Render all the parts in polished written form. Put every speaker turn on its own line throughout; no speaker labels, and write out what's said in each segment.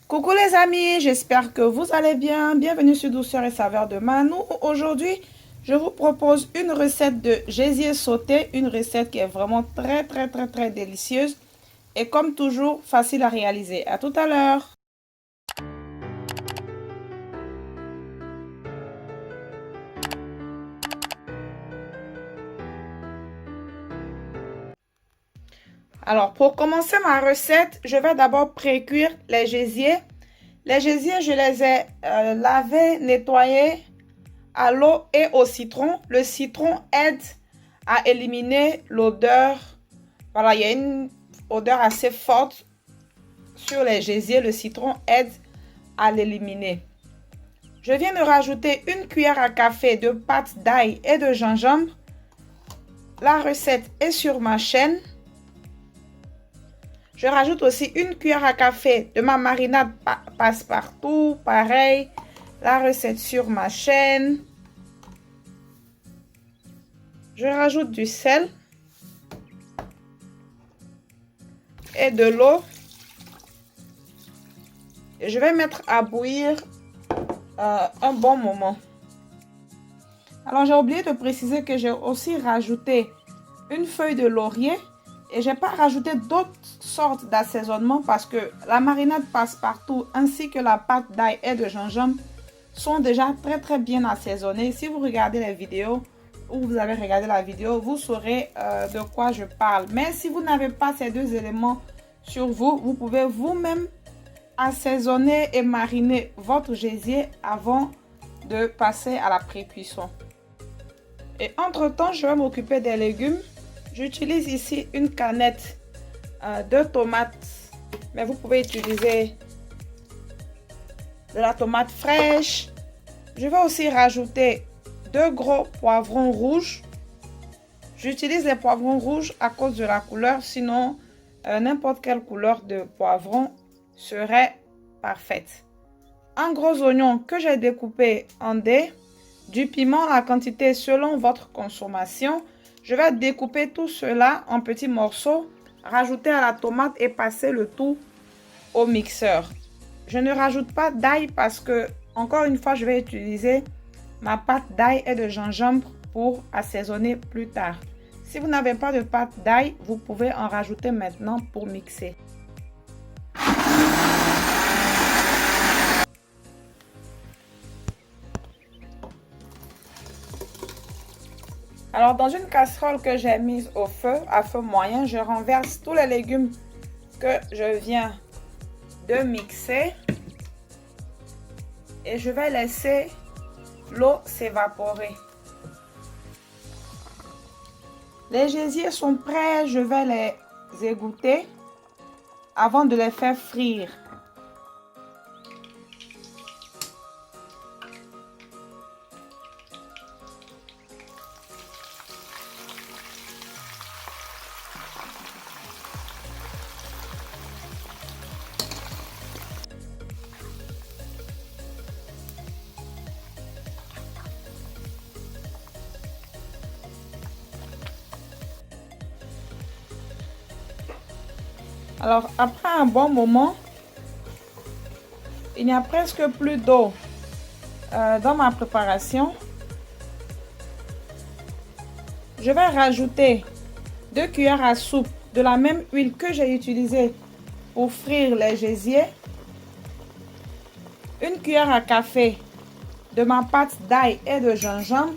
Coucou les amis, j'espère que vous allez bien. Bienvenue sur Douceur et Saveur de Manou. Aujourd'hui, je vous propose une recette de gésier sauté, une recette qui est vraiment très délicieuse et comme toujours, facile à réaliser. À tout à l'heure. Alors, pour commencer ma recette, je vais d'abord pré-cuire les gésiers. Les gésiers, je les ai lavés, nettoyés à l'eau et au citron. Le citron aide à éliminer l'odeur. Voilà, il y a une odeur assez forte sur les gésiers. Le citron aide à l'éliminer. Je viens de rajouter une cuillère à café de pâte d'ail et de gingembre. La recette est sur ma chaîne. Je rajoute aussi une cuillère à café de ma marinade passe-partout. Pareil, la recette sur ma chaîne. Je rajoute du sel et de l'eau. Et je vais mettre à bouillir un bon moment. Alors, j'ai oublié de préciser que j'ai aussi rajouté une feuille de laurier. Et je n'ai pas rajouté d'autres sortes d'assaisonnement parce que la marinade passe-partout ainsi que la pâte d'ail et de gingembre sont déjà très bien assaisonnés. Si vous regardez les vidéos ou vous avez regardé la vidéo, vous saurez de quoi je parle. Mais si vous n'avez pas ces deux éléments sur vous, vous pouvez vous-même assaisonner et mariner votre gésier avant de passer à la pré-cuisson. Et entre-temps, je vais m'occuper des légumes. J'utilise ici une canette de tomates, mais vous pouvez utiliser de la tomate fraîche. Je vais aussi rajouter 2 gros poivrons rouges. J'utilise les poivrons rouges à cause de la couleur, sinon n'importe quelle couleur de poivron serait parfaite. Un gros oignon que j'ai découpé en dés, du piment, la quantité selon votre consommation. Je vais découper tout cela en petits morceaux, rajouter à la tomate et passer le tout au mixeur. Je ne rajoute pas d'ail parce que, encore une fois, je vais utiliser ma pâte d'ail et de gingembre pour assaisonner plus tard. Si vous n'avez pas de pâte d'ail, vous pouvez en rajouter maintenant pour mixer. Alors, dans une casserole que j'ai mise au feu, à feu moyen, je renverse tous les légumes que je viens de mixer. Et je vais laisser l'eau s'évaporer. Les gésiers sont prêts, je vais les égoutter avant de les faire frire. Alors, après un bon moment, il n'y a presque plus d'eau dans ma préparation. Je vais rajouter 2 cuillères à soupe de la même huile que j'ai utilisée pour frire les gésiers. Une cuillère à café de ma pâte d'ail et de gingembre.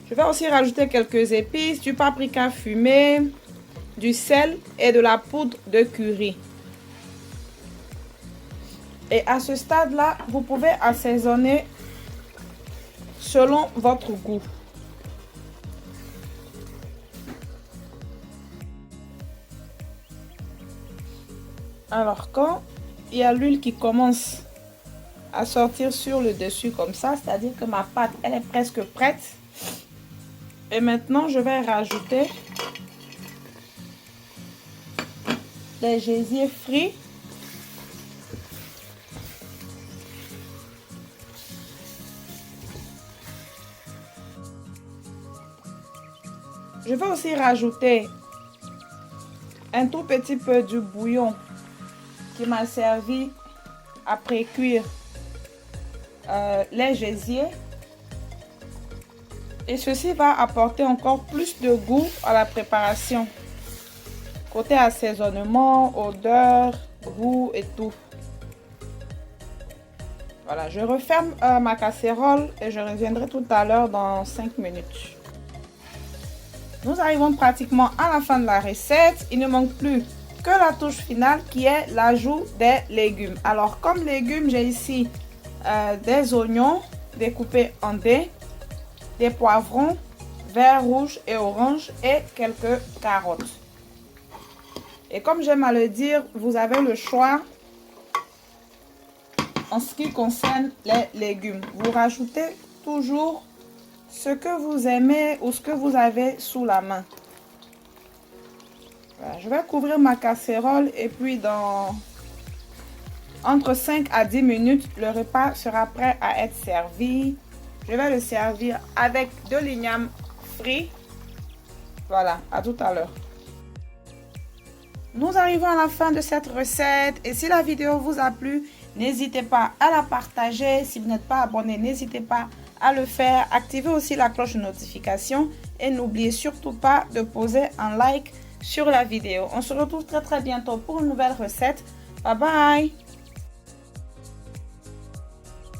Je vais aussi rajouter quelques épices, du paprika fumé, du sel et de la poudre de curry. Et à ce stade-là, vous pouvez assaisonner selon votre goût. Alors, quand il y a l'huile qui commence à sortir sur le dessus comme ça, c'est-à-dire que ma pâte, elle est presque prête. Et maintenant, je vais rajouter les gésiers frits. Je vais aussi rajouter un tout petit peu du bouillon qui m'a servi à pré-cuire les gésiers. Et ceci va apporter encore plus de goût à la préparation. Côté assaisonnement, odeur, goût et tout. Voilà, je referme ma casserole et je reviendrai tout à l'heure dans 5 minutes. Nous arrivons pratiquement à la fin de la recette. Il ne manque plus que la touche finale qui est l'ajout des légumes. Alors comme légumes, j'ai ici des oignons découpés en dés, des poivrons verts, rouges et oranges et quelques carottes. Et comme j'aime à le dire, vous avez le choix en ce qui concerne les légumes. Vous rajoutez toujours ce que vous aimez ou ce que vous avez sous la main. Voilà, je vais couvrir ma casserole et puis dans entre 5 à 10 minutes, le repas sera prêt à être servi. Je vais le servir avec de l'igname frit. Voilà, à tout à l'heure. Nous arrivons à la fin de cette recette et si la vidéo vous a plu, n'hésitez pas à la partager. Si vous n'êtes pas abonné, n'hésitez pas à le faire. Activez aussi la cloche de notification et n'oubliez surtout pas de poser un like sur la vidéo. On se retrouve très bientôt pour une nouvelle recette. Bye bye!